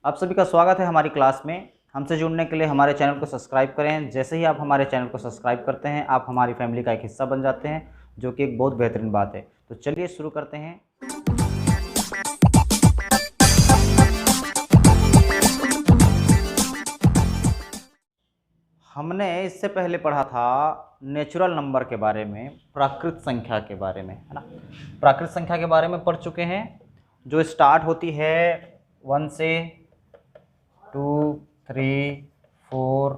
आप सभी का स्वागत है हमारी क्लास में। हमसे जुड़ने के लिए हमारे चैनल को सब्सक्राइब करें। जैसे ही आप हमारे चैनल को सब्सक्राइब करते हैं आप हमारी फैमिली का एक हिस्सा बन जाते हैं, जो कि एक बहुत बेहतरीन बात है। तो चलिए शुरू करते हैं। हमने इससे पहले पढ़ा था नेचुरल नंबर के बारे में, प्राकृत संख्या के बारे में, है ना। प्राकृत संख्या के बारे में पढ़ चुके हैं, जो स्टार्ट होती है 1 से 2, 3, 4,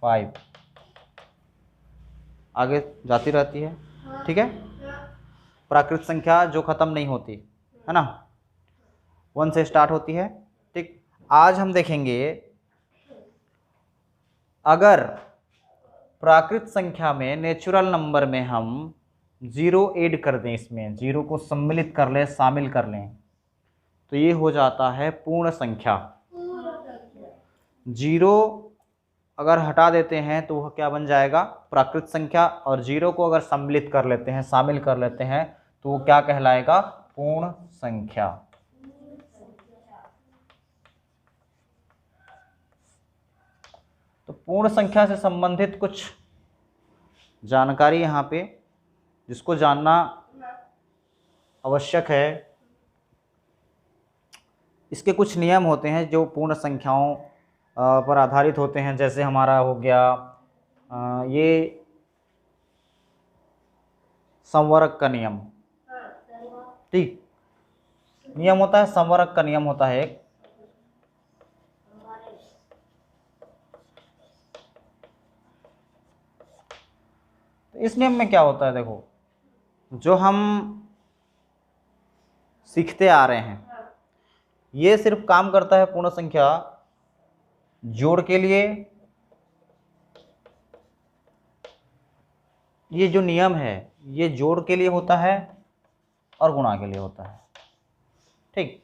5 आगे जाती रहती है। ठीक है, प्राकृत संख्या जो ख़त्म नहीं होती, है ना, 1 से स्टार्ट होती है। ठीक, आज हम देखेंगे अगर प्राकृत संख्या में नेचुरल नंबर में हम 0 ऐड कर दें, इसमें 0 को सम्मिलित कर लें, शामिल कर लें, तो ये हो जाता है पूर्ण संख्या। 0 अगर हटा देते हैं तो वह क्या बन जाएगा, प्राकृत संख्या। और 0 को अगर सम्मिलित कर लेते हैं, शामिल कर लेते हैं, तो वो क्या कहलाएगा, पूर्ण संख्या। तो पूर्ण संख्या से संबंधित कुछ जानकारी यहाँ पे जिसको जानना आवश्यक है। इसके कुछ नियम होते हैं जो पूर्ण संख्याओं पर आधारित होते हैं। जैसे हमारा हो गया ये संवरक का नियम। ठीक, नियम होता है, संवरक का नियम होता है एक। तो इस नियम में क्या होता है, देखो, जो हम सीखते आ रहे हैं ये सिर्फ काम करता है पूर्ण संख्या जोड़ के लिए। ये जो नियम है ये जोड़ के लिए होता है और गुणा के लिए होता है। ठीक,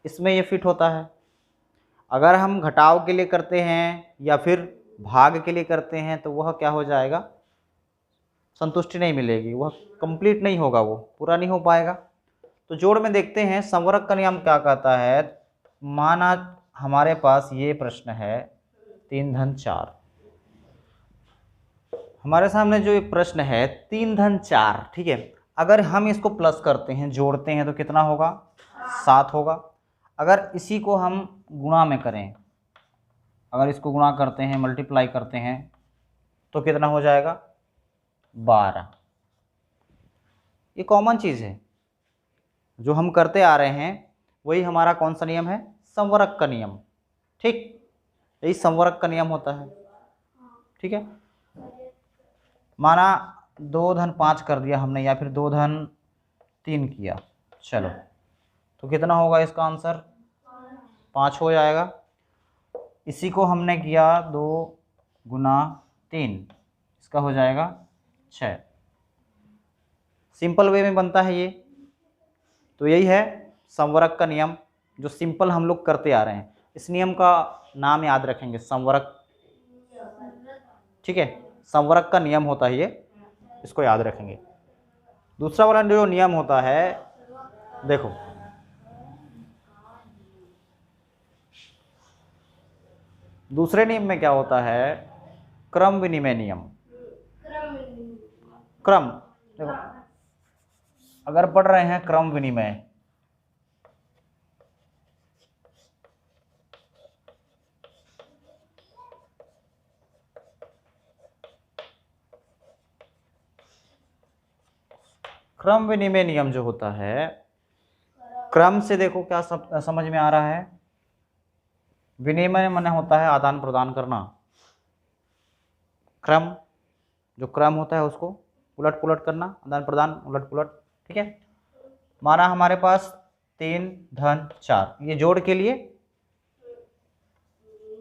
इसमें ये फिट होता है। अगर हम घटाव के लिए करते हैं या फिर भाग के लिए करते हैं तो वह क्या हो जाएगा, संतुष्टि नहीं मिलेगी, वह कंप्लीट नहीं होगा, वो पूरा नहीं हो पाएगा। तो जोड़ में देखते हैं संवरक का नियम क्या कहता है। माना हमारे पास ये प्रश्न है 3 धन 4, हमारे सामने जो ये प्रश्न है 3 धन 4, ठीक है। अगर हम इसको प्लस करते हैं, जोड़ते हैं, तो कितना होगा, 7 होगा। अगर इसी को हम गुणा में करें, अगर इसको गुणा करते हैं, मल्टीप्लाई करते हैं, तो कितना हो जाएगा, 12। ये कॉमन चीज़ है जो हम करते आ रहे हैं, वही हमारा कौन सा नियम है, संवरक का नियम। ठीक, यही संवरक का नियम होता है। ठीक है, माना 2 धन 5 कर दिया हमने, या फिर 2 धन 3 किया, चलो, तो कितना होगा इसका आंसर, 5 हो जाएगा। इसी को हमने किया 2 गुना 3, इसका हो जाएगा 6। सिंपल वे में बनता है ये। तो यही है संवरक का नियम, जो सिंपल हम लोग करते आ रहे हैं। इस नियम का नाम याद रखेंगे, संवरक। ठीक है, संवरक का नियम होता है ये, इसको याद रखेंगे। दूसरा वाला जो नियम होता है, देखो, दूसरे नियम में क्या होता है, क्रम विनिमय नियम। क्रम, देखो, अगर पढ़ रहे हैं क्रम विनिमय, क्रम विनिमय नियम जो होता है, क्रम से देखो क्या समझ में आ रहा है, विनिमय माने होता है आदान प्रदान करना। क्रम, जो क्रम होता है उसको उलट पुलट करना, आदान प्रदान, उलट पुलट। ठीक है, माना हमारे पास 3 धन 4, ये जोड़ के लिए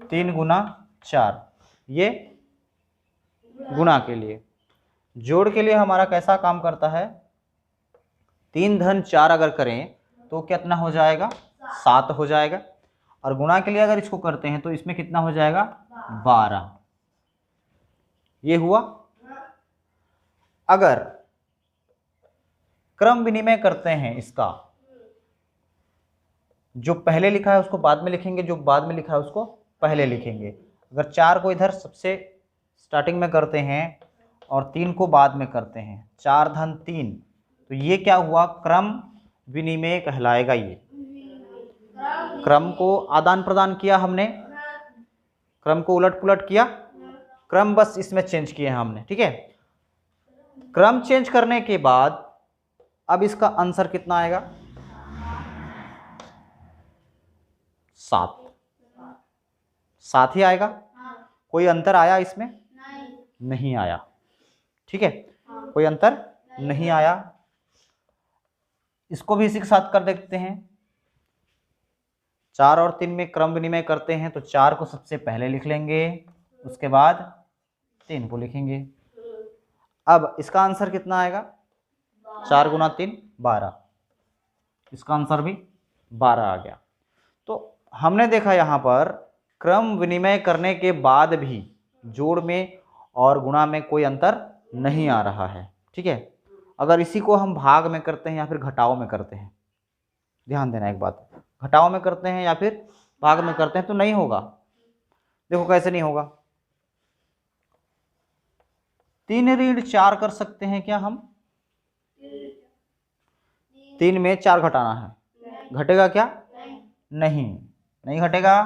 3 गुना 4, ये गुणा के लिए। जोड़ के लिए हमारा कैसा काम करता है, 3 धन 4 अगर करें तो कितना हो जाएगा, 7 हो जाएगा। और गुणा के लिए अगर इसको करते हैं तो इसमें कितना हो जाएगा, 12। ये हुआ। अगर क्रम विनिमय करते हैं इसका, जो पहले लिखा है उसको बाद में लिखेंगे, जो बाद में लिखा है उसको पहले लिखेंगे। अगर 4 को इधर सबसे स्टार्टिंग में करते हैं और 3 को बाद में करते हैं, 4 धन 3, तो ये क्या हुआ, क्रम विनिमय कहलाएगा। ये क्रम को आदान प्रदान किया हमने, क्रम को उलट पुलट किया, क्रम बस इसमें चेंज किए हैं हमने, ठीक है। क्रम चेंज करने के बाद अब इसका आंसर कितना आएगा, 7। 7 ही आएगा। कोई अंतर आया इसमें? नहीं आया, ठीक है, कोई अंतर नहीं आया। इसको भी इसी के साथ कर देखते हैं। 4 और 3 में क्रम विनिमय करते हैं तो 4 को सबसे पहले लिख लेंगे, उसके बाद 3 को लिखेंगे। अब इसका आंसर कितना आएगा, 4 गुना 3 12। इसका आंसर भी 12 आ गया। तो हमने देखा यहाँ पर क्रम विनिमय करने के बाद भी जोड़ में और गुणा में कोई अंतर नहीं आ रहा है, ठीक है। अगर इसी को हम भाग में करते हैं या फिर घटाव में करते हैं, ध्यान देना एक बात, घटाव में करते हैं या फिर भाग में करते हैं तो नहीं होगा। देखो कैसे नहीं होगा, 3 ऋण 4 कर सकते हैं क्या हम? 3 में 4 घटाना है, घटेगा क्या? नहीं, नहीं घटेगा,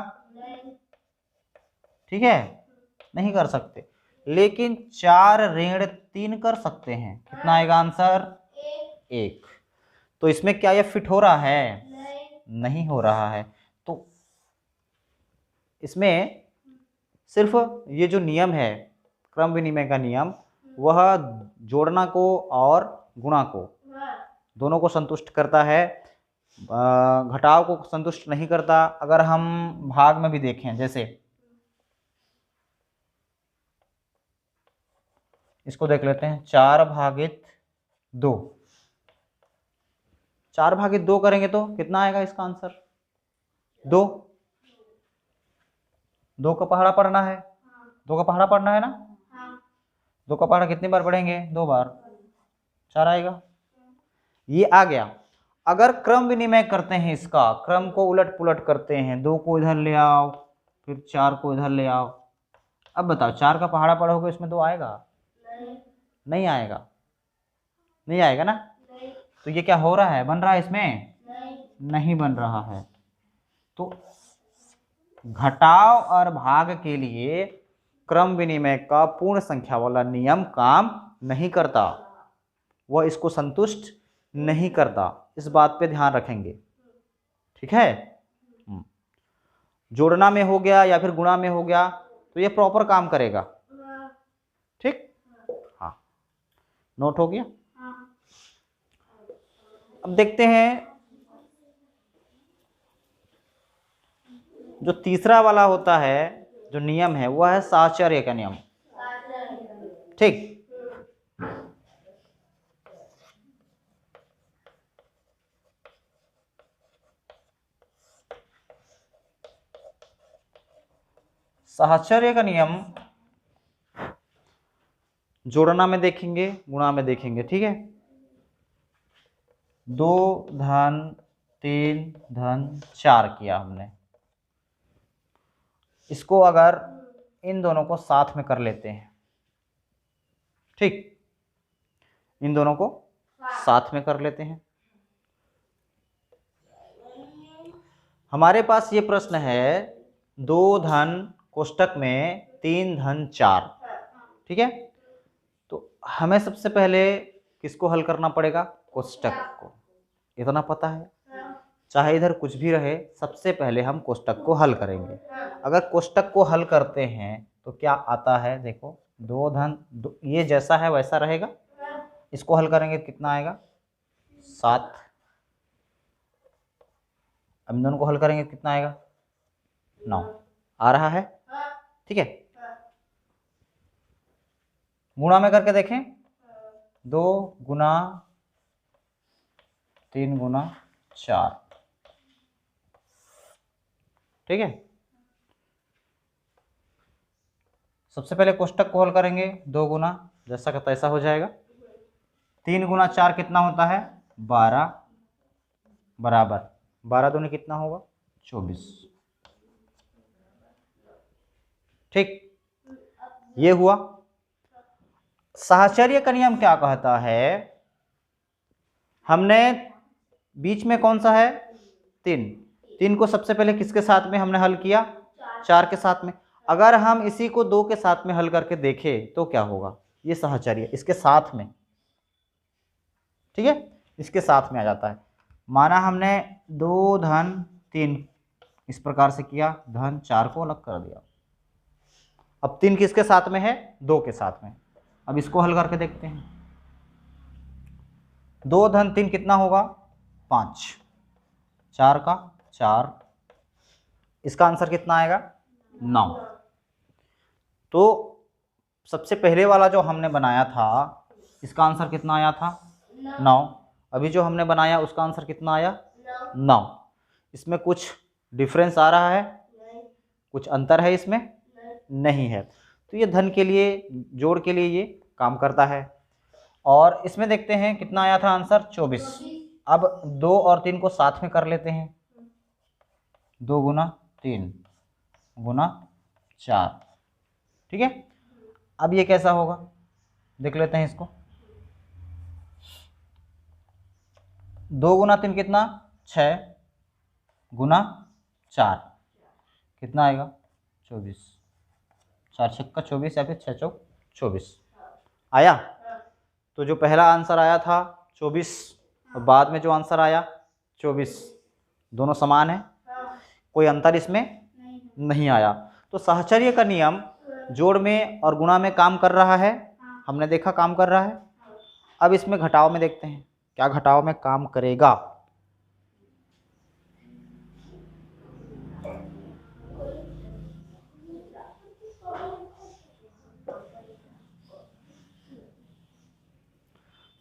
ठीक है, नहीं कर सकते। लेकिन 4 ऋण 3 कर सकते हैं, कितना आएगा आंसर? 1। तो इसमें क्या ये फिट हो रहा है? नहीं हो रहा है। तो इसमें सिर्फ ये जो नियम है क्रम विनिमय का नियम, वह जोड़ना को और गुणा को दोनों को संतुष्ट करता है, घटाव को संतुष्ट नहीं करता। अगर हम भाग में भी देखें, जैसे इसको देख लेते हैं, 4 भागित 2, 4 भागित 2 करेंगे तो कितना आएगा इसका आंसर? 2। 2 का पहाड़ा पढ़ना है, 2 का पहाड़ा पढ़ना है ना, 2 का पहाड़ा कितनी बार पढ़ेंगे? 2 बार, 4 आएगा। ये आ गया। अगर क्रम विनिमय करते हैं, इसका क्रम को उलट पुलट करते हैं, 2 को इधर ले आओ फिर 4 को इधर ले आओ, अब बताओ 4 का पहाड़ा पढ़ोगे इसमें 2 आएगा? नहीं आएगा, नहीं आएगा ना। तो ये क्या हो रहा है, बन रहा है इसमें? नहीं बन रहा है। तो घटाव और भाग के लिए क्रम विनिमय का पूर्ण संख्या वाला नियम काम नहीं करता, वह इसको संतुष्ट नहीं करता। इस बात पे ध्यान रखेंगे, ठीक है। जोड़ना में हो गया या फिर गुणा में हो गया तो ये प्रॉपर काम करेगा, ठीक, हाँ, नोट हो गया। अब देखते हैं जो तीसरा वाला होता है, जो नियम है, वह है साहचर्य का नियम, ठीक। साहचर्य का नियम जोड़ना में देखेंगे, गुणा में देखेंगे, ठीक है। 2 धन 3 धन 4 किया हमने, इसको अगर इन दोनों को साथ में कर लेते हैं, ठीक, इन दोनों को साथ में कर लेते हैं। हमारे पास ये प्रश्न है 2 धन कोष्टक में 3 धन 4, ठीक है। तो हमें सबसे पहले किसको हल करना पड़ेगा? कोष्टक को, इतना पता है, चाहे इधर कुछ भी रहे, सबसे पहले हम कोष्टक को हल करेंगे। अगर कोष्टक को हल करते हैं तो क्या आता है, देखो 2 धन 2, ये जैसा है वैसा रहेगा, इसको हल करेंगे कितना आएगा? 7। अब दोनों को हल करेंगे कितना आएगा? 9 आ रहा है, ठीक है। गुणा में करके देखें, 2 गुना 3 गुना 4, ठीक है। सबसे पहले कोष्टक को हल करेंगे, 2 गुना जैसा का तैसा हो जाएगा, 3 गुना 4 कितना होता है? 12 बराबर 12 दूनी कितना होगा? 24। ठीक, ये हुआ। साहचर्य का नियम क्या कहता है? हमने बीच में कौन सा है? 3। 3 को सबसे पहले किसके साथ में हमने हल किया? 4 के साथ में। अगर हम इसी को 2 के साथ में हल करके देखें तो क्या होगा? ये साहचर्य इसके साथ में, ठीक है, इसके साथ में आ जाता है। माना हमने 2 धन 3 इस प्रकार से किया, धन 4 को अलग कर दिया। अब 3 किसके साथ में है? 2 के साथ में। अब इसको हल करके देखते हैं। 2 धन 3 कितना होगा? 5। 4 का 4, इसका आंसर कितना आएगा? 9। तो सबसे पहले वाला जो हमने बनाया था इसका आंसर कितना आया था? 9। अभी जो हमने बनाया उसका आंसर कितना आया? 9। इसमें कुछ डिफरेंस आ रहा है? कुछ अंतर है इसमें? नहीं है। तो ये धन के लिए, जोड़ के लिए ये काम करता है। और इसमें देखते हैं कितना आया था आंसर? 24। अब 2 और 3 को साथ में कर लेते हैं। 2 गुना 3 गुना 4, ठीक है। अब ये कैसा होगा देख लेते हैं इसको। 2 गुना 3 कितना? 6 गुना 4 कितना आएगा? 24। 4 छक्का 24 या फिर 6 चौक 24 आया। तो जो पहला आंसर आया था 24 और बाद में जो आंसर आया 24, दोनों समान है, कोई अंतर इसमें नहीं आया। तो साहचर्य का नियम जोड़ में और गुणा में काम कर रहा है, हमने देखा काम कर रहा है। अब इसमें घटाव में देखते हैं क्या घटाव में काम करेगा।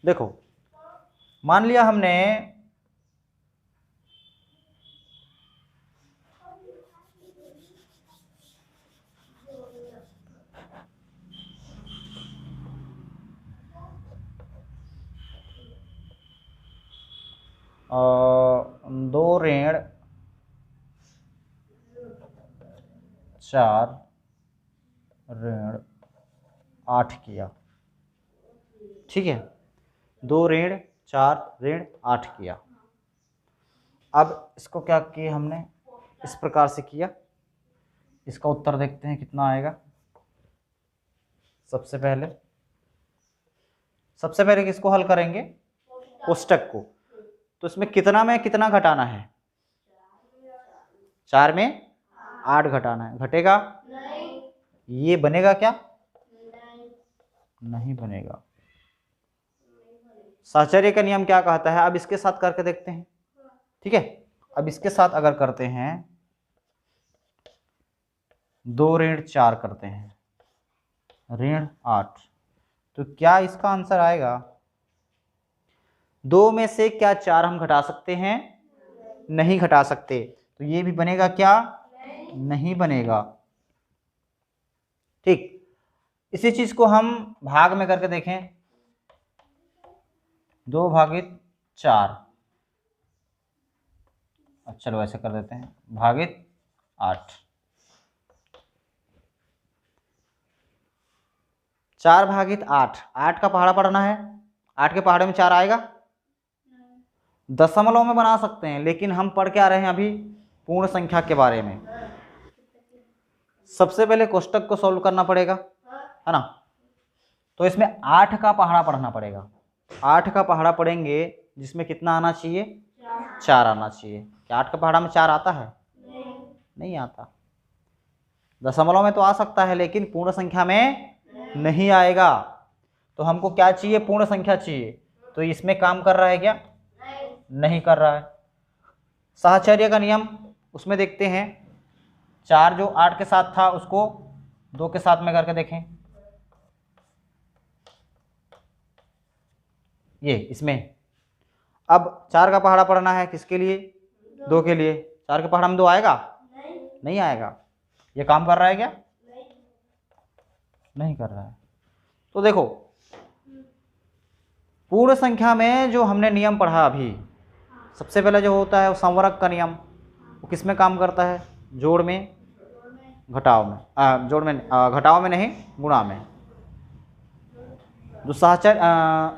देखो, मान लिया हमने दो ऋण 4 ऋण 8 किया, ठीक है। 2 ऋण 4 ऋण 8 किया। अब इसको क्या किया हमने? इस प्रकार से किया। इसका उत्तर देखते हैं कितना आएगा। सबसे पहले किसको हल करेंगे? कोष्टक को। तो इसमें कितना में कितना घटाना है? 4 में 8 घटाना है। घटेगा? ये बनेगा क्या? नहीं बनेगा। साहचर्य का नियम क्या कहता है? अब इसके साथ करके देखते हैं, ठीक है। अब इसके साथ अगर करते हैं 2 ऋण 4 करते हैं ऋण 8, तो क्या इसका आंसर आएगा? 2 में से क्या 4 हम घटा सकते हैं? नहीं घटा सकते। तो ये भी बनेगा क्या? नहीं बनेगा। ठीक, इसी चीज को हम भाग में करके देखें। 2 भागित 4, चलो ऐसे कर देते हैं, भागित 8। 4 भागित 8, 8 का पहाड़ा पढ़ना है। 8 के पहाड़े में 4 आएगा? दशमलव में बना सकते हैं, लेकिन हम पढ़ क्या रहे हैं अभी? पूर्ण संख्या के बारे में। सबसे पहले कोष्टक को सॉल्व करना पड़ेगा, है ना। तो इसमें 8 का पहाड़ा पढ़ना पड़ेगा। 8 का पहाड़ा पढ़ेंगे जिसमें कितना आना चाहिए? 4 आना चाहिए। क्या 8 का पहाड़ा में 4 आता है? नहीं आता। दशमलव में तो आ सकता है लेकिन पूर्ण संख्या में नहीं आएगा। तो हमको क्या चाहिए? पूर्ण संख्या चाहिए। तो इसमें काम कर रहा है क्या? नहीं कर रहा है। साहचर्य का नियम उसमें देखते हैं। 4 जो 8 के साथ था उसको 2 के साथ में करके देखें। ये इसमें अब 4 का पहाड़ा पढ़ना है किसके लिए? 2 के लिए। 4 के पहाड़ा में 2 आएगा? नहीं आएगा। ये काम कर रहा है क्या? नहीं कर रहा है। तो देखो, पूर्ण संख्या में जो हमने नियम पढ़ा अभी, सबसे पहले जो होता है वो संवरक का नियम, वो किस में काम करता है? जोड़ में, घटाव में, जोड़ में, घटाव में नहीं, गुणा में। जो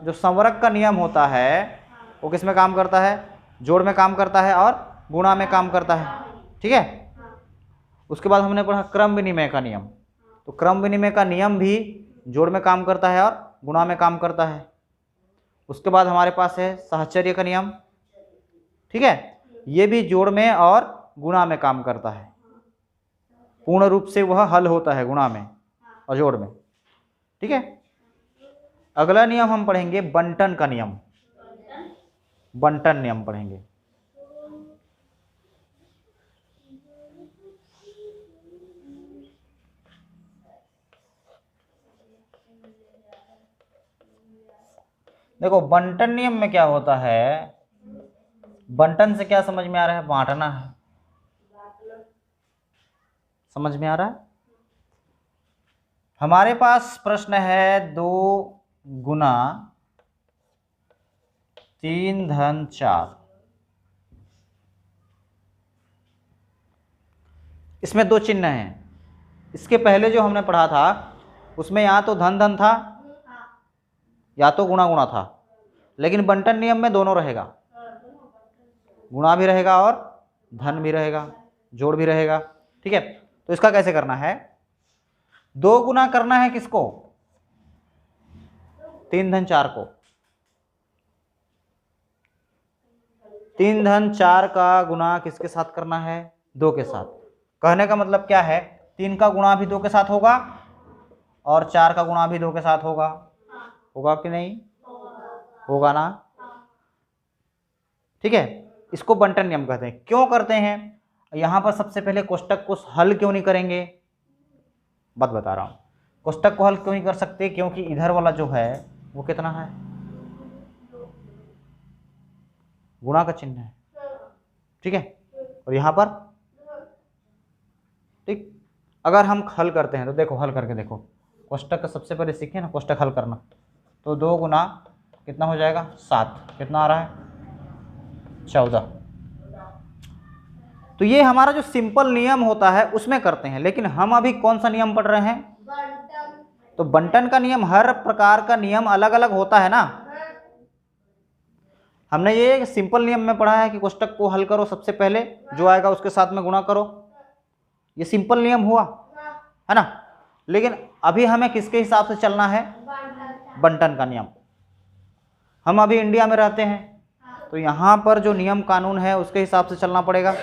जो संवरक का नियम होता है वो किस में काम करता है? जोड़ में काम करता है और गुणा में काम करता है, ठीक है। उसके बाद हमने पढ़ा क्रम विनिमय का नियम, तो क्रम विनिमय का नियम भी जोड़ में काम करता है और गुणा में काम करता है। उसके बाद हमारे पास है साहचर्य का नियम, ठीक है, ये भी जोड़ में और गुणा में काम करता है। पूर्ण रूप से वह हल होता है गुणा में और जोड़ में, ठीक है। अगला नियम हम पढ़ेंगे बंटन का नियम, बंटन नियम पढ़ेंगे। देखो बंटन नियम में क्या होता है, बंटन से क्या समझ में आ रहा है? बांटना है, समझ में आ रहा है। हमारे पास प्रश्न है 2 गुना 3 धन 4, इसमें 2 चिन्ह हैं। इसके पहले जो हमने पढ़ा था उसमें या तो धन धन था या तो गुणा गुणा था, लेकिन बंटन नियम में दोनों रहेगा, गुणा भी रहेगा और धन भी रहेगा, जोड़ भी रहेगा, ठीक है। तो इसका कैसे करना है? 2 गुना करना है किसको? 3 धन 4 को। 3 धन 4 का गुणा किसके साथ करना है? 2 के साथ। कहने का मतलब क्या है? 3 का गुणा भी 2 के साथ होगा और 4 का गुणा भी 2 के साथ होगा, होगा कि नहीं? होगा ना, ठीक है। इसको बंटन नियम कहते हैं। क्यों करते हैं? यहां पर सबसे पहले कोष्टक को हल क्यों नहीं करेंगे? बात बता रहा हूं। कोष्टक को हल क्यों नहीं कर सकते? क्योंकि इधर वाला जो है वो कितना है? गुणा का चिन्ह है, ठीक है, और यहां पर, ठीक। अगर हम हल करते हैं तो देखो, हल करके देखो, कोष्टक का सबसे पहले सीखे ना कोष्टक हल करना। तो 2 गुना कितना हो जाएगा? 7, कितना आ रहा है? 14। तो ये हमारा जो सिंपल नियम होता है उसमें करते हैं, लेकिन हम अभी कौन सा नियम पढ़ रहे हैं? तो बंटन का नियम, हर प्रकार का नियम अलग अलग होता है ना। हमने ये सिंपल नियम में पढ़ा है कि कोष्टक को हल करो, सबसे पहले जो आएगा उसके साथ में गुणा करो, ये सिंपल नियम हुआ, है ना। लेकिन अभी हमें किसके हिसाब से चलना है? बंटन का नियम। हम अभी इंडिया में रहते हैं तो यहाँ पर जो नियम कानून है उसके हिसाब से चलना पड़ेगा।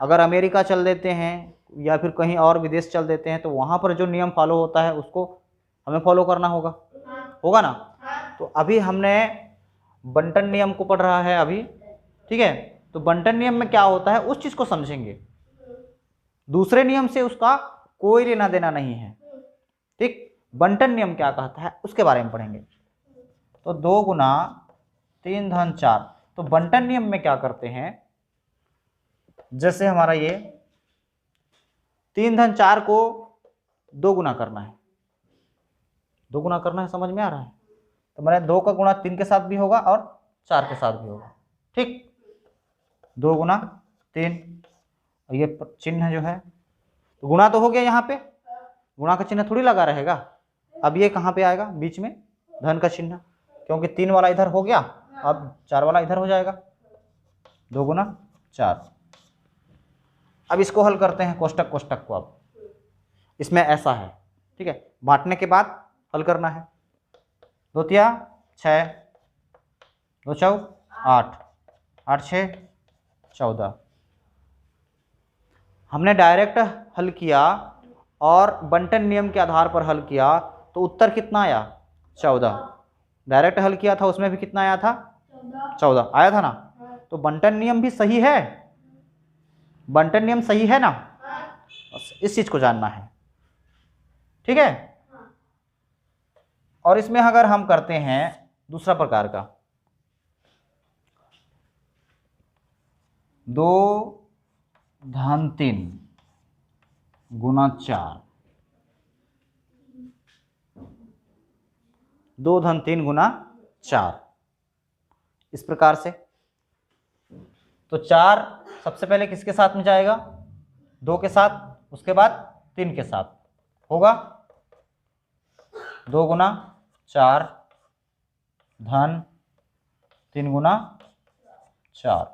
अगर अमेरिका चल देते हैं या फिर कहीं और विदेश चल देते हैं तो वहाँ पर जो नियम फॉलो होता है उसको हमें फॉलो करना होगा, होगा ना। तो अभी हमने बंटन नियम को पढ़ रहा है अभी, ठीक है। तो बंटन नियम में क्या होता है उस चीज को समझेंगे, दूसरे नियम से उसका कोई लेना देना नहीं है, ठीक। बंटन नियम क्या कहता है उसके बारे में पढ़ेंगे। तो 2 गुना 3 धन 4, तो बंटन नियम में क्या करते हैं? जैसे हमारा ये 3 धन 4 को 2 गुना करना है, 2 गुना करना है, समझ में आ रहा है? तो मैंने 2 का गुणा 3 के साथ भी होगा और 4 के साथ भी होगा, ठीक। 2 गुना 3, ये चिन्ह जो है तो गुणा तो हो गया, यहाँ पे गुणा का चिन्ह थोड़ी लगा रहेगा। अब ये कहाँ पे आएगा? बीच में धन का चिन्ह, क्योंकि 3 वाला इधर हो गया, अब 4 वाला इधर हो जाएगा। 2 गुना 4। अब इसको हल करते हैं कोष्टक कोष्टक को। अब इसमें ऐसा है, ठीक है, बांटने के बाद हल करना है। 2 तिया 6, 2 चौ 8, 8 6 14। हमने डायरेक्ट हल किया और बंटन नियम के आधार पर हल किया तो उत्तर कितना आया? 14। डायरेक्ट हल किया था उसमें भी कितना आया था? 14 आया था ना। तो बंटन नियम भी सही है, बंटन नियम सही है ना, बस इस चीज को जानना है, ठीक है। और इसमें अगर हम करते हैं दूसरा प्रकार का, 2 धन 3 गुना 4, 2 धन 3 गुना 4, इस प्रकार से। तो 4 सबसे पहले किसके साथ में जाएगा? 2 के साथ, उसके बाद 3 के साथ होगा। 2 गुना 4 धन 3 गुना 4।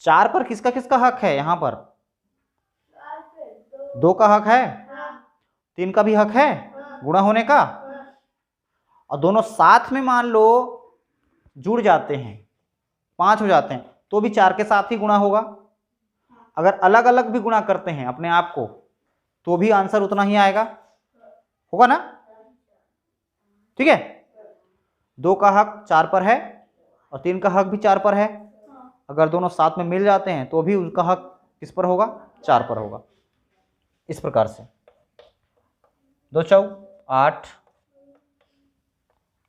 4 पर किसका किसका हक है? यहां पर 2 का हक है, 3 का भी हक है गुणा होने का, और दोनों साथ में मान लो जुड़ जाते हैं, 5 हो जाते हैं, तो भी 4 के साथ ही गुणा होगा। अगर अलग अलग भी गुणा करते हैं अपने आप को तो भी आंसर उतना ही आएगा, होगा ना? ठीक है, 2 का हक 4 पर है और 3 का हक भी 4 पर है। अगर दोनों साथ में मिल जाते हैं तो भी उनका हक किस पर होगा? 4 पर होगा। इस प्रकार से 2 चौ 8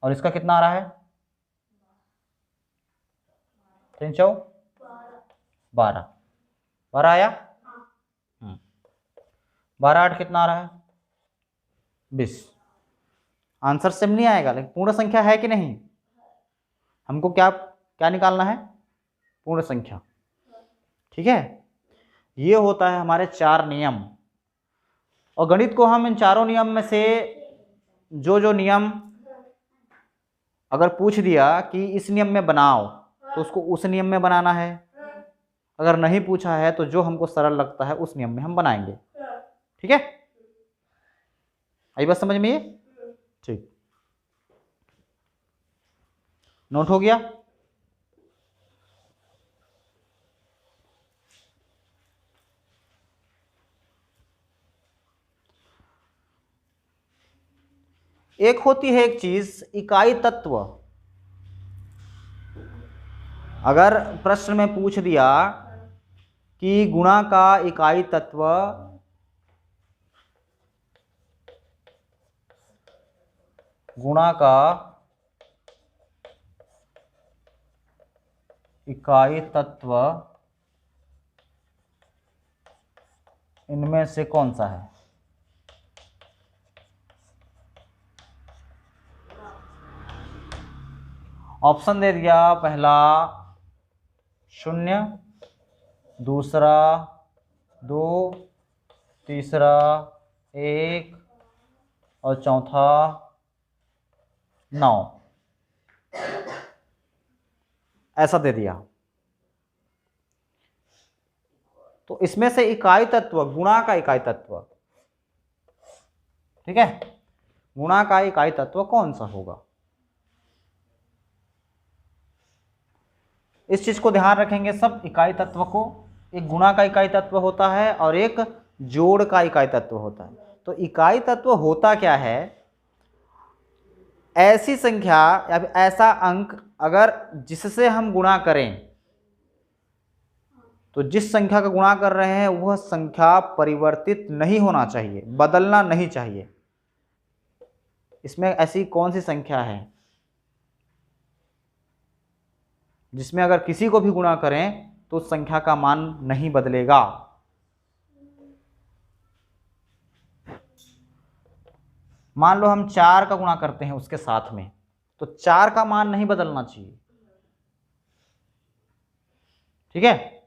और इसका कितना आ रहा है? 3 चौ 12। 12 आया? 12 8 कितना आ रहा है? 20। आंसर सेम नहीं आएगा, लेकिन पूर्ण संख्या है कि नहीं? हमको क्या क्या निकालना है? पूर्ण संख्या। ठीक है, ये होता है हमारे 4 नियम। और गणित को हम इन चारों नियम में से जो नियम अगर पूछ दिया कि इस नियम में बनाओ तो उसको उस नियम में बनाना है। अगर नहीं पूछा है तो जो हमको सरल लगता है उस नियम में हम बनाएंगे। ठीक है, आई बात समझ में? ये ठीक, नोट हो गया? एक होती है एक चीज इकाई तत्व। अगर प्रश्न में पूछ दिया कि गुणा का इकाई तत्व इनमें से कौन सा है? ऑप्शन दे दिया, पहला 0, दूसरा 2, तीसरा 1 और चौथा 9, ऐसा दे दिया। तो इसमें से इकाई तत्व, गुणा का इकाई तत्व, ठीक है, गुणा का इकाई तत्व कौन सा होगा? इस चीज को ध्यान रखेंगे सब इकाई तत्व को। एक गुणा का इकाई तत्व होता है और एक जोड़ का इकाई तत्व होता है। तो इकाई तत्व होता क्या है? ऐसी संख्या या ऐसा अंक अगर जिससे हम गुणा करें तो जिस संख्या का गुणा कर रहे हैं वह संख्या परिवर्तित नहीं होना चाहिए, बदलना नहीं चाहिए। इसमें ऐसी कौन सी संख्या है जिसमें अगर किसी को भी गुणा करें तो उस संख्या का मान नहीं बदलेगा? मान लो हम 4 का गुणा करते हैं उसके साथ में, तो 4 का मान नहीं बदलना चाहिए। ठीक है,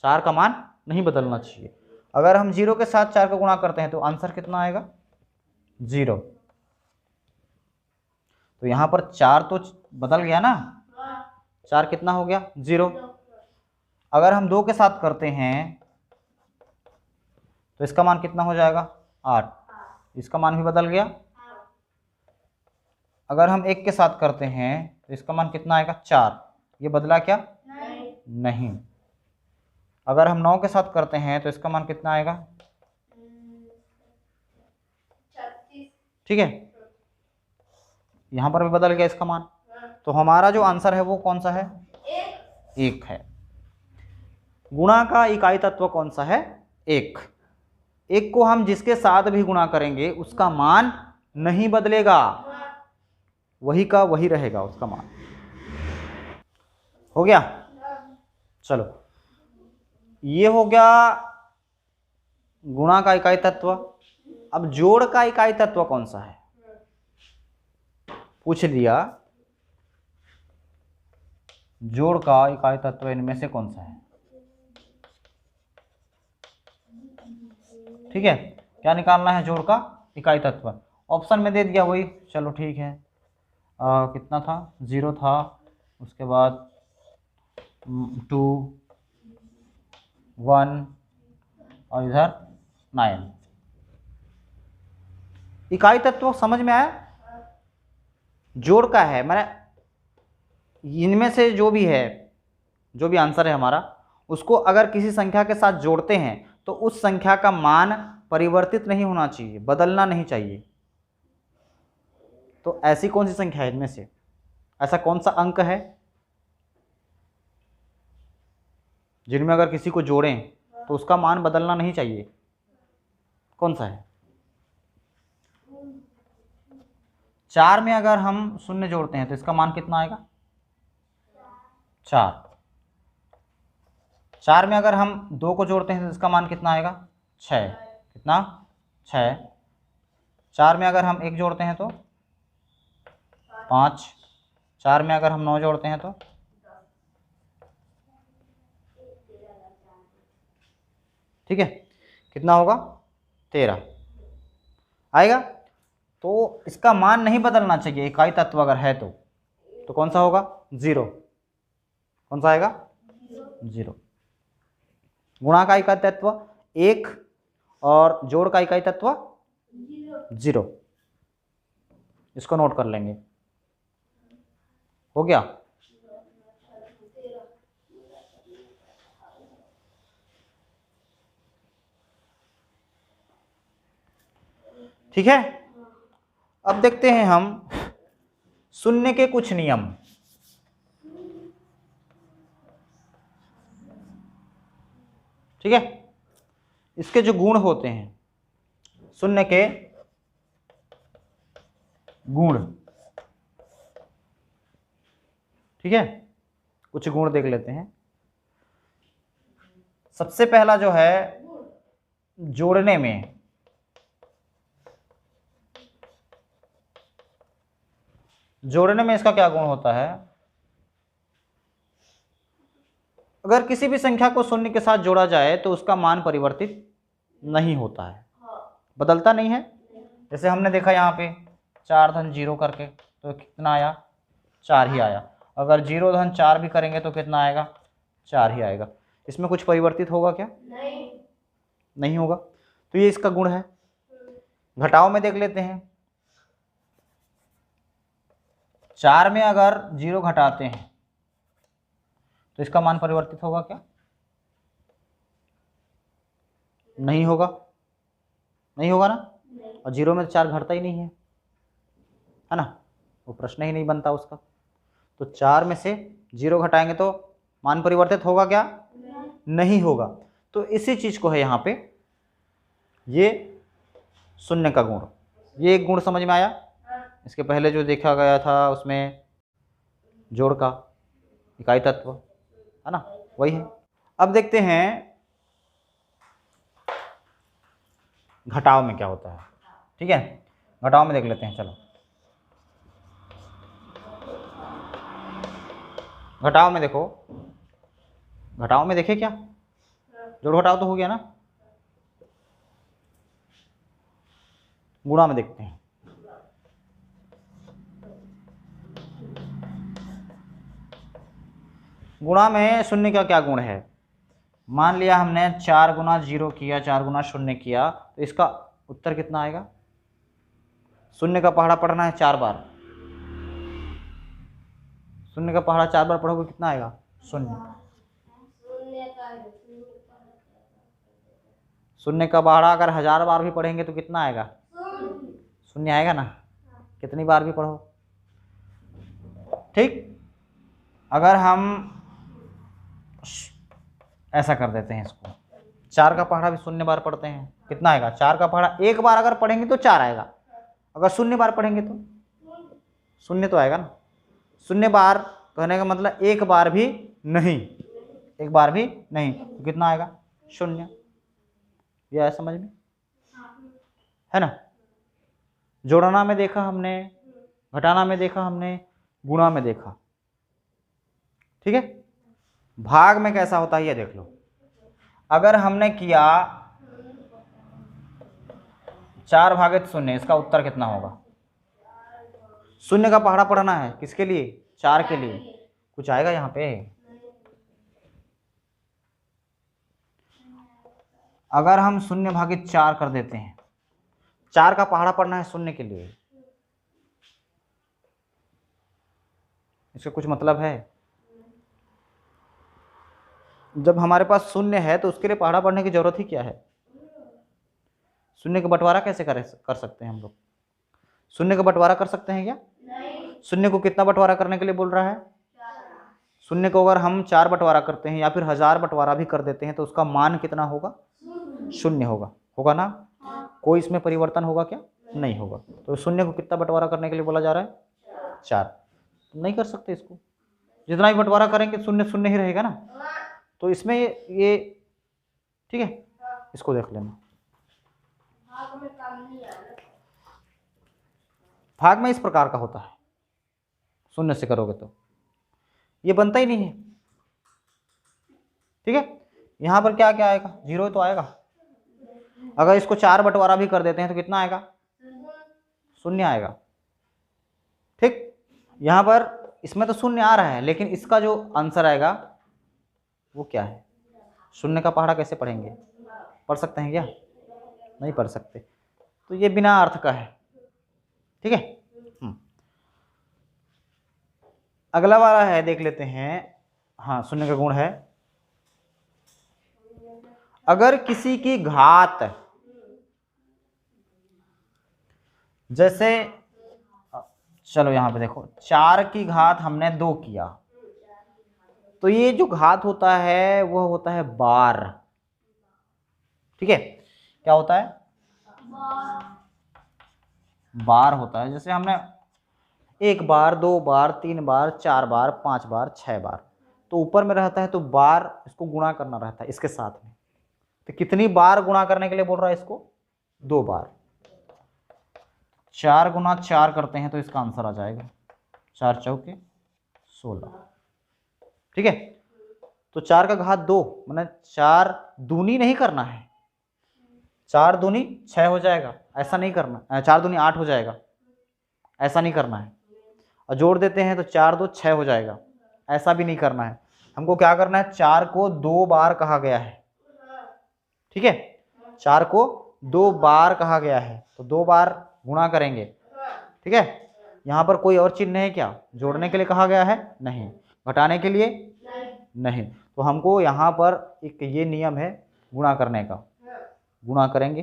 4 का मान नहीं बदलना चाहिए। अगर हम 0 के साथ 4 का गुणा करते हैं तो आंसर कितना आएगा? 0। तो यहां पर 4 तो बदल गया ना, 4 कितना हो गया? 0। अगर हम 2 के साथ करते हैं तो इसका मान कितना हो जाएगा? 8। इसका मान भी बदल गया। अगर हम 1 के साथ करते हैं तो इसका मान कितना आएगा? 4। ये बदला क्या? नहीं। अगर हम 9 के साथ करते हैं तो इसका मान कितना आएगा? 36। ठीक है, यहां पर भी बदल गया इसका मान। तो हमारा जो आंसर है वो कौन सा है? 1 है। गुणा का इकाई तत्व कौन सा है? 1। 1 को हम जिसके साथ भी गुणा करेंगे उसका मान नहीं बदलेगा, वही का वही रहेगा उसका मान। हो गया? चलो, ये हो गया गुणा का इकाई तत्व। अब जोड़ का इकाई तत्व कौन सा है? पूछ लिया जोड़ का इकाई तत्व इनमें से कौन सा है? ठीक है, क्या निकालना है? जोड़ का इकाई तत्व। ऑप्शन में दे दिया वही, चलो ठीक है। कितना था? 0 था, उसके बाद 2 1 और इधर 9। इकाई तत्व समझ में आया? जोड़ का है, मैंने इनमें से जो भी है, जो भी आंसर है हमारा, उसको अगर किसी संख्या के साथ जोड़ते हैं तो उस संख्या का मान परिवर्तित नहीं होना चाहिए, बदलना नहीं चाहिए। तो ऐसी कौन सी संख्या है इनमें से, ऐसा कौन सा अंक है जिनमें अगर किसी को जोड़ें तो उसका मान बदलना नहीं चाहिए? कौन सा है? 4 में अगर हम शून्य जोड़ते हैं तो इसका मान कितना आएगा? 4। 4 में अगर हम 2 को जोड़ते हैं तो इसका मान कितना आएगा? 6। कितना? 6। 4 में अगर हम 1 जोड़ते हैं तो 5। 4 में अगर हम 9 जोड़ते हैं तो ठीक है, कितना होगा? 13 आएगा। तो इसका मान नहीं बदलना चाहिए इकाई तत्व अगर है तो कौन सा होगा? 0। कौन सा आएगा? 0। गुणा का इकाई तत्व 1 और जोड़ का इकाई तत्व 0। इसको नोट कर लेंगे। हो गया? ठीक है, अब देखते हैं हम शून्य के कुछ नियम। ठीक है, इसके जो गुण होते हैं, शून्य के गुण, ठीक है, कुछ गुण देख लेते हैं। सबसे पहला जो है जोड़ने में, जोड़ने में इसका क्या गुण होता है? अगर किसी भी संख्या को शून्य के साथ जोड़ा जाए तो उसका मान परिवर्तित नहीं होता है, बदलता नहीं है। जैसे हमने देखा यहाँ पे 4 धन 0 करके तो कितना आया? 4 ही आया। अगर 0 धन 4 भी करेंगे तो कितना आएगा? 4 ही आएगा। इसमें कुछ परिवर्तित होगा क्या? नहीं होगा। तो ये इसका गुण है। घटाव में देख लेते हैं। 4 में अगर 0 घटाते हैं तो इसका मान परिवर्तित होगा क्या? नहीं होगा। नहीं होगा ना। और 0 में तो 4 घटता ही नहीं है ना, वो प्रश्न ही नहीं बनता उसका। तो 4 में से 0 घटाएंगे तो मान परिवर्तित होगा क्या? नहीं होगा। तो इसी चीज को है यहाँ पे ये शून्य का गुण। ये एक गुण समझ में आया। इसके पहले जो देखा गया था उसमें जोड़ का इकाई तत्व है ना, वही है। अब देखते हैं घटाव में क्या होता है। ठीक है, घटाव में देख लेते हैं। चलो घटाव में देखो, घटाव में देखे क्या? जोड़ घटाव तो हो गया ना। गुणा में देखते हैं। गुणा में शून्य का क्या गुण है? मान लिया हमने 4 गुना 0 किया, 4 गुना 0 किया, तो इसका उत्तर कितना आएगा? शून्य का पहाड़ा पढ़ना है 4 बार। शून्य का पहाड़ा 4 बार पढ़ोगे कितना आएगा? 0। शून्य का पहाड़ा अगर 1000 बार भी पढ़ेंगे तो कितना आएगा? 0 आएगा ना। कितनी बार भी पढ़ो। ठीक, अगर हम ऐसा कर देते हैं इसको, 4 का पहाड़ा भी 0 बार पढ़ते हैं, कितना आएगा? 4 का पहाड़ा 1 बार अगर पढ़ेंगे तो 4 आएगा, अगर 0 बार पढ़ेंगे तो 0 तो आएगा ना। 0 बार कहने का मतलब 1 बार भी नहीं, 1 बार भी नहीं, तो कितना आएगा? 0। यह है समझ में, है ना। जोड़ना में देखा हमने, घटाना में देखा हमने, गुणा में देखा। ठीक है। भाग में कैसा होता है ये देख लो। अगर हमने किया 4/0, इसका उत्तर कितना होगा? शून्य का पहाड़ा पढ़ना है किसके लिए? 4 के लिए। कुछ आएगा यहाँ पे? अगर हम 0/4 कर देते हैं, 4 का पहाड़ा पढ़ना है शून्य के लिए, इसका कुछ मतलब है? जब हमारे पास शून्य है तो उसके लिए पहाड़ा पढ़ने की जरूरत ही क्या है? शून्य का बंटवारा कैसे कर सकते हैं हम लोग? शून्य का बंटवारा कर सकते हैं क्या? शून्य को कितना बंटवारा करने के लिए बोल रहा है? शून्य को अगर हम 4 बंटवारा करते हैं या फिर 1000 बंटवारा भी कर देते हैं तो उसका मान कितना होगा? शून्य होगा। होगा ना? कोई इसमें परिवर्तन होगा क्या? नहीं होगा। तो शून्य को कितना बंटवारा करने के लिए बोला जा रहा है? 4। नहीं कर सकते इसको। जितना भी बंटवारा करेंगे शून्य शून्य ही रहेगा ना। तो इसमें ये ठीक है, इसको देख लेना। भाग में इस प्रकार का होता है, शून्य से करोगे तो ये बनता ही नहीं है। ठीक है। यहां पर क्या क्या आएगा? 0 तो आएगा। अगर इसको 4 बंटवारा भी कर देते हैं तो कितना आएगा? शून्य आएगा। ठीक। यहां पर इसमें तो शून्य आ रहा है, लेकिन इसका जो आंसर आएगा वो क्या है? शून्य का पहाड़ा कैसे पढ़ेंगे? पढ़ सकते हैं क्या? नहीं पढ़ सकते। तो ये बिना अर्थ का है। ठीक है। अगला वाला है, देख लेते हैं। हाँ, शून्य का गुण है। अगर किसी की घात, जैसे चलो यहां पे देखो, 4 की घात हमने 2 किया, तो ये जो घात होता है वह होता है बार। ठीक है। क्या होता है? बार होता है। जैसे हमने 1 बार, 2 बार, 3 बार, 4 बार, 5 बार, 6 बार, तो ऊपर में रहता है तो बार, इसको गुणा करना रहता है इसके साथ में। तो कितनी बार गुणा करने के लिए बोल रहा है इसको? 2 बार। 4 गुना 4 करते हैं तो इसका आंसर आ जाएगा 4 चौके 16। ठीक है। तो 4 का घात 2, मैंने 4 दूनी नहीं करना है, 4 दूनी 6 हो जाएगा, ऐसा नहीं करना। 4 दूनी 8 हो जाएगा, ऐसा नहीं करना है। और जोड़ देते हैं तो 4 2 6 हो जाएगा, ऐसा भी नहीं करना है। हमको क्या करना है? 4 को 2 बार कहा गया है। ठीक है। 4 को 2 बार कहा गया है, तो 2 बार गुणा करेंगे। ठीक है। यहां पर कोई और चिन्ह है क्या? जोड़ने के लिए कहा गया है? नहीं। घटाने के लिए? नहीं। तो हमको यहां पर एक ये नियम है गुणा करने का, गुणा करेंगे।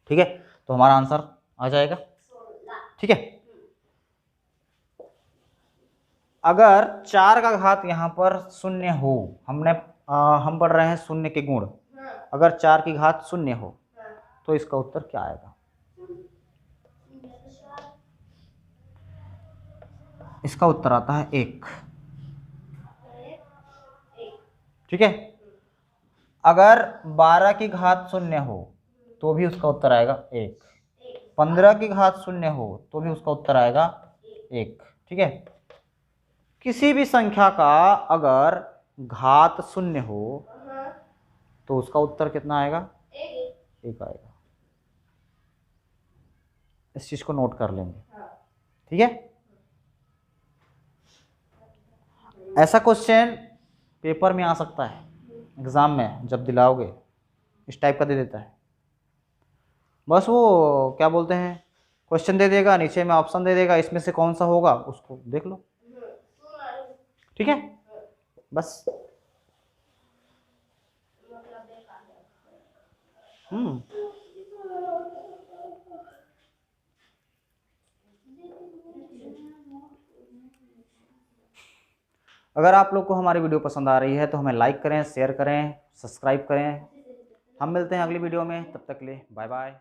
ठीक है। तो हमारा आंसर आ जाएगा। ठीक है। अगर 4 का घात यहां पर 0 हो, हम पढ़ रहे हैं शून्य के गुण। अगर 4 की घात 0 हो तो इसका उत्तर क्या आएगा? इसका उत्तर आता है 1। ठीक है। अगर 12 की घात 0 हो तो भी उसका उत्तर आएगा 1। 15 की घात 0 हो तो भी उसका उत्तर आएगा 1। ठीक है। किसी भी संख्या का अगर घात 0 हो तो उसका उत्तर कितना आएगा? 1 आएगा। इस चीज को नोट कर लेंगे। ठीक है। ऐसा क्वेश्चन पेपर में आ सकता है, एग्जाम में जब दिलाओगे इस टाइप का दे देता है। बस वो क्या बोलते हैं, क्वेश्चन दे देगा, नीचे में ऑप्शन दे देगा, इसमें से कौन सा होगा उसको देख लो। ठीक है। बस अगर आप लोग को हमारी वीडियो पसंद आ रही है तो हमें लाइक करें, शेयर करें, सब्सक्राइब करें। हम मिलते हैं अगली वीडियो में, तब तक के लिए बाय बाय।